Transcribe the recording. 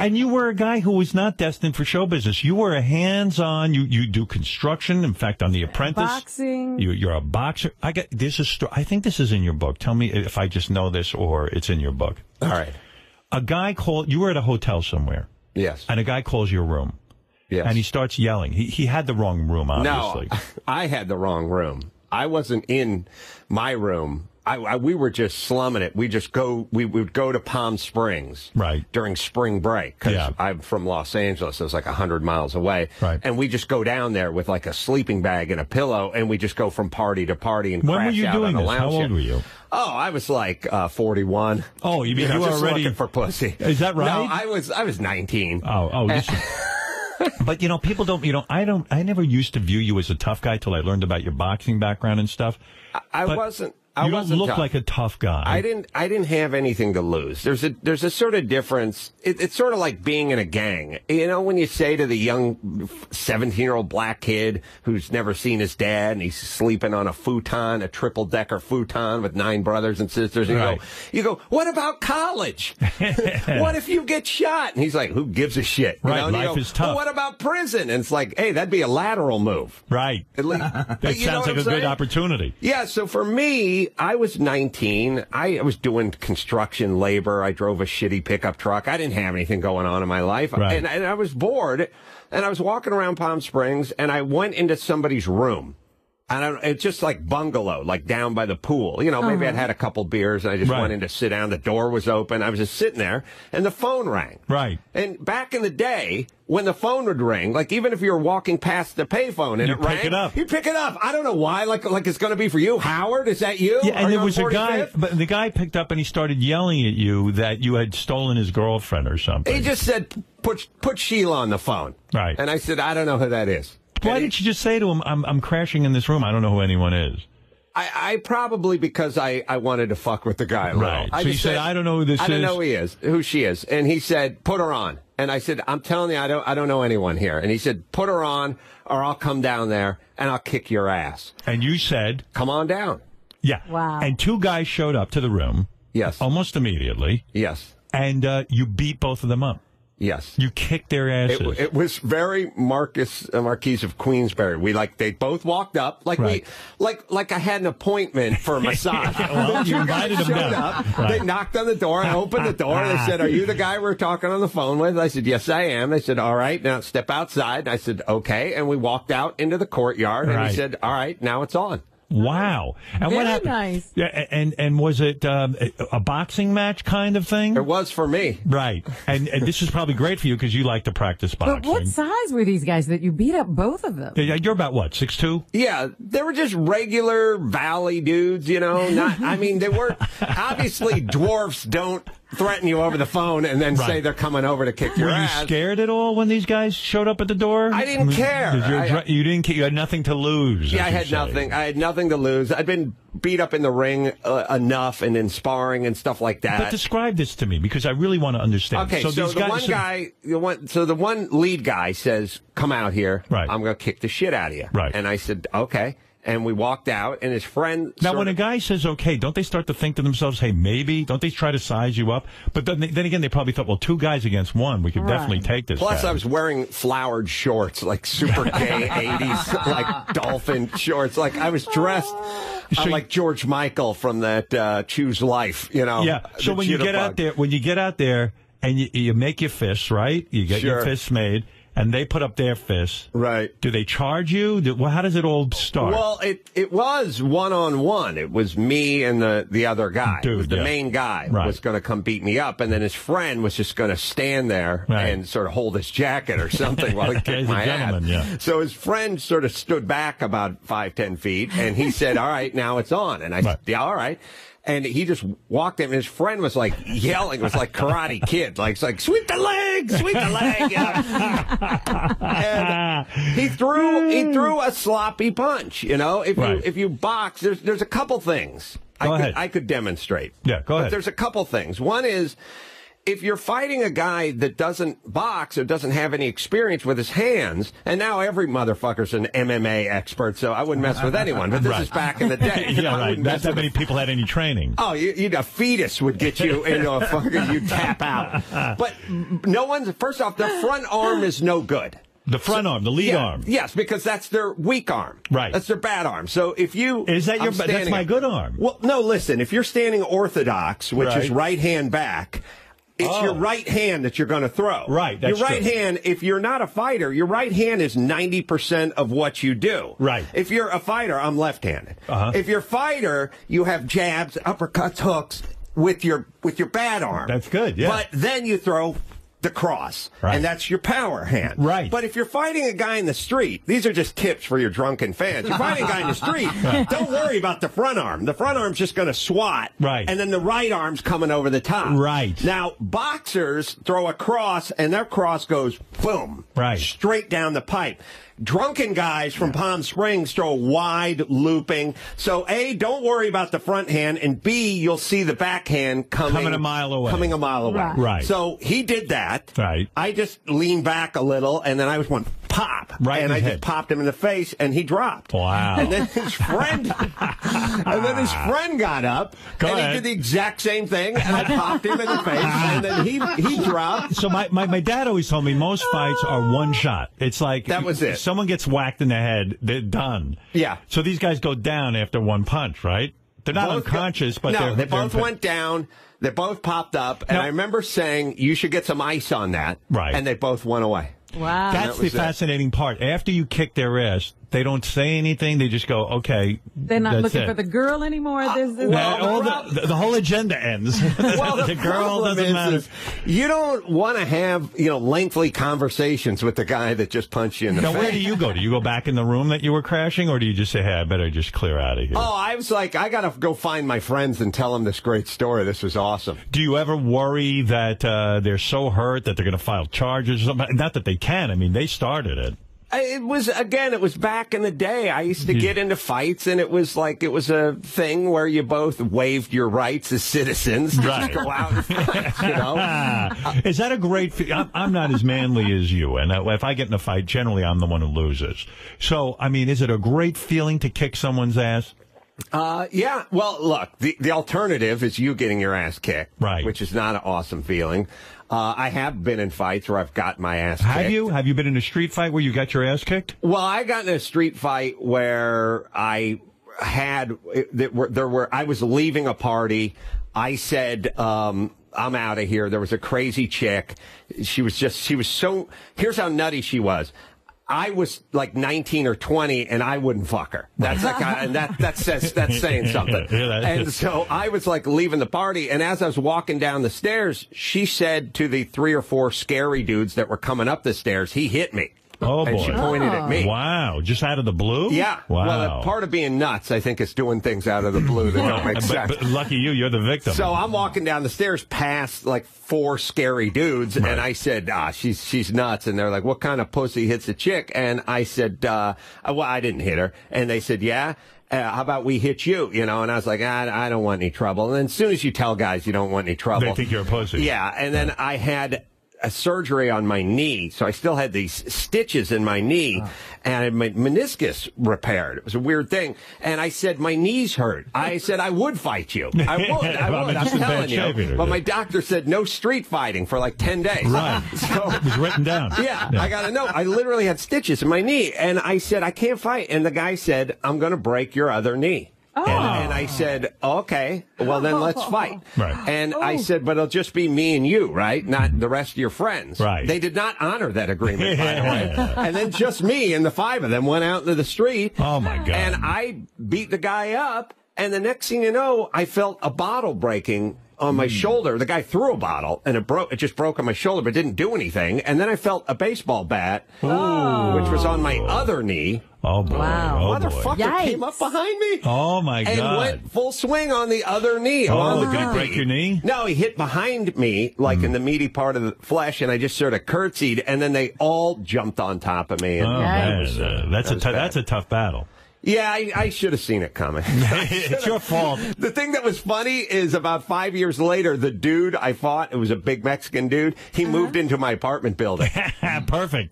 And you were a guy who was not destined for show business. You were a hands-on. You do construction. In fact, on The Apprentice, boxing. You're a boxer. There's a story. I think this is in your book. Tell me if I just know this or it's in your book. All right. A guy called. You were at a hotel somewhere. Yes. And a guy calls your room. Yes. And he starts yelling. He had the wrong room, obviously. No, I had the wrong room. I wasn't in my room. We were just slumming it. We would go to Palm Springs during spring break because I'm from Los Angeles. So it's like 100 miles away. Right. And we just go down there with like a sleeping bag and a pillow, and we just go from party to party and when were you doing this? How old were you? Oh, I was like 41. Oh, you mean you were just already looking for pussy? Is that right? No, I was 19. But people don't. I never used to view you as a tough guy till I learned about your boxing background and stuff. I wasn't. You don't look like a tough guy. I didn't have anything to lose. There's a sort of difference. It's sort of like being in a gang. You know, when you say to the young 17-year-old black kid who's never seen his dad and he's sleeping on a futon, a triple-decker futon with 9 brothers and sisters, and you go, what about college? What if you get shot? And he's like, who gives a shit? You know? And life is tough. Well, what about prison? And it's like, hey, that'd be a lateral move. Right. At least, that sounds like a good opportunity. Yeah, so for me, I was 19. I was doing construction labor. I drove a shitty pickup truck. I didn't have anything going on in my life. Right. And I was bored. And I was walking around Palm Springs, and I went into somebody's room. And it's just like bungalow, like down by the pool. You know, maybe I'd had a couple beers, and I just went in to sit down. The door was open. I was just sitting there, and the phone rang. Right. And back in the day, when the phone would ring, like even if you were walking past the payphone and it rang, you pick it up. I don't know why. Like it's going to be for you, Howard. Is that you? Yeah, and there was a guy, but the guy picked up and he started yelling at you that you had stolen his girlfriend or something. He just said, "Put Sheila on the phone." Right. And I said, "I don't know who that is." Why didn't you just say to him, I'm crashing in this room. I don't know who anyone is. I probably because I wanted to fuck with the guy. Right. So you said, I don't know who this is. I don't know who she is. And he said, put her on. And I said, I'm telling you, I don't know anyone here. And he said, put her on or I'll come down there and I'll kick your ass. And you said, come on down. Yeah. Wow. And 2 guys showed up to the room. Yes. Almost immediately. Yes. And you beat both of them up. Yes. You kicked their asses. It was very Marquise of Queensberry. They both walked up like I had an appointment for a massage. Well, you invited them down. Up, They knocked on the door. I opened the door. They said, "Are you the guy we're talking on the phone with?" I said, "Yes, I am." They said, "All right, now step outside." And I said, "Okay." And we walked out into the courtyard. And he said, "All right, now it's on." Wow. And Very what happened? Nice. Yeah, and was it a boxing match kind of thing? It was for me. Right. And this is probably great for you because you like to practice boxing. But what size were these guys that you beat up both of them? You're about, what, 6'2"? Yeah, they were just regular valley dudes, you know. They weren't, obviously dwarfs don't threaten you over the phone and then say they're coming over to kick your ass. Were you scared at all when these guys showed up at the door? I didn't care. You didn't care. You had nothing to lose. Yeah, I had nothing. I had nothing to lose. I'd been beat up in the ring enough and in sparring and stuff like that. But describe this to me because I really want to understand. Okay, so the one lead guy says, "Come out here. Right. I'm going to kick the shit out of you." Right. And I said, "Okay." And we walked out, and his friend... Now, when a guy says, okay, don't they start to think to themselves, hey, maybe? Don't they try to size you up? But then again, they probably thought, well, 2 guys against 1, we could definitely take this Plus, guy. I was wearing flowered shorts, like super gay 80s, like dolphin shorts. Like, I was dressed like George Michael from that Choose Life, you know? Yeah, so when you get out there, and you make your fists, right? You get your fists made. And they put up their fists. Right. Do they charge you? How does it all start? Well, it was one-on-one. It was me and the other guy. The main guy was going to come beat me up, and then his friend was just going to stand there and sort of hold his jacket or something while he kicked my ass. Yeah. So his friend sort of stood back about 5-10 feet, and he said, "All right, now it's on." And I said, "Yeah, all right." And he just walked in, and his friend was like yelling. It was like Karate Kid, like sweep the leg, sweep the leg. And he threw a sloppy punch. You know, if you box, there's a couple things I could demonstrate. Yeah, go ahead. But there's a couple things. One is if you're fighting a guy that doesn't box or doesn't have any experience with his hands, and now every motherfucker's an MMA expert, so I wouldn't mess with anyone, but this is back in the day. Yeah, right. Not that many people had any training. Oh, a fetus would get you into a fucking, you tap out. But no one's, first off, the front arm is no good. The front arm, the lead arm. Yes, because that's their weak arm. Right. That's their bad arm. So if you... Is that that's my good arm? Well, no, listen, if you're standing orthodox, which is right hand back... It's your right hand that you're going to throw. Right, that's your right hand, if you're not a fighter, your right hand is 90% of what you do. Right. If you're a fighter, I'm left-handed. If you're a fighter, you have jabs, uppercuts, hooks with your bad arm. That's good, yeah. But then you throw the cross, and that's your power hand. Right. But if you're fighting a guy in the street, these are just tips for your drunken fans. You're fighting a guy in the street, don't worry about the front arm. The front arm's just going to swat, and then the right arm's coming over the top. Right. Now, boxers throw a cross, and their cross goes, boom, straight down the pipe. Drunken guys from Palm Springs throw wide looping. So, A, don't worry about the front hand, and B, you'll see the backhand coming a mile away. Coming a mile away. Right. So he did that. Right. I just leaned back a little, and then I was one pop. Right. And I just popped him in the face, and he dropped. Wow. And then his friend got up, Go and ahead. he did the exact same thing, and I popped him in the face, and then he dropped. So my dad always told me most fights are one shot. It's like that was it. Someone gets whacked in the head, they're done. Yeah. So these guys go down after one punch, right? They're not unconscious, but they both went down. They both popped up, and I remember saying, you should get some ice on that. Right. And they both went away. Wow. That's the fascinating part. After you kick their ass, they don't say anything. They just go, okay. They're not looking for the girl anymore. The whole agenda ends. Well, the girl doesn't matter. You don't want to have, lengthy conversations with the guy that just punched you in the face. Now, where do you go? Do you go back in the room that you were crashing, or do you just say, hey, I better just clear out of here? Oh, I was like, I got to go find my friends and tell them this great story. This was awesome. Do you ever worry that they're so hurt that they're going to file charges or something? Not that they can. I mean, they started it. It was back in the day. I used to get into fights, and it was a thing where you both waived your rights as citizens to just go out and fight, Is that a great I'm not as manly as you, and if I get in a fight, generally I'm the one who loses. So, I mean, is it a great feeling to kick someone's ass? Yeah. Well, look, the alternative is you getting your ass kicked, which is not an awesome feeling. I have been in fights where I've got my ass kicked. Have you? Have you been in a street fight where you got your ass kicked? Well, I got in a street fight where I was leaving a party. I said, I'm out of here. There was a crazy chick. She was so, here's how nutty she was. I was like 19 or 20, and I wouldn't fuck her. That's that's saying something. And so I was like leaving the party, and as I was walking down the stairs, she said to the 3 or 4 scary dudes that were coming up the stairs, he hit me. Oh, and boy. she pointed at me. Wow. Just out of the blue? Yeah. Wow. Well, part of being nuts, I think, is doing things out of the blue that don't make sense. But lucky you're the victim. So I'm walking down the stairs past like 4 scary dudes, and I said, she's nuts. And they're like, what kind of pussy hits a chick? And I said, well, I didn't hit her. And they said, yeah. How about we hit you? And I was like, I don't want any trouble. And then as soon as you tell guys you don't want any trouble, they think you're a pussy. Yeah. And then I had a surgery on my knee, so I still had these stitches in my knee, and I had my meniscus repaired. It was a weird thing. And I said, my knees hurt. I said, I would fight you. I would. I'm telling you. But my doctor said no street fighting for like 10 days. Right. So it was written down. Yeah, I got to know. I literally had stitches in my knee, and I said, I can't fight. And the guy said, I'm going to break your other knee. Oh. And I said, okay, well, then let's fight. Right. And I said, but it'll just be me and you, right? Not the rest of your friends. Right. They did not honor that agreement, by the way. And then just me and the 5 of them went out into the street. Oh, my God. And I beat the guy up. And the next thing you know, I felt a bottle breaking on my shoulder. The guy threw a bottle, and it just broke on my shoulder, but didn't do anything. And then I felt a baseball bat, which was on my other knee. Oh, boy. Wow. Oh, Motherfucker came up behind me. Oh, my God. And went full swing on the other knee. Oh, did he break your knee? No, he hit behind me, like in the meaty part of the flesh, and I just sort of curtsied, and then they all jumped on top of me. And that's a tough battle. Yeah, I should have seen it coming. It's your fault. The thing that was funny is about 5 years later, the dude I fought, it was a big Mexican dude, he moved into my apartment building. Perfect.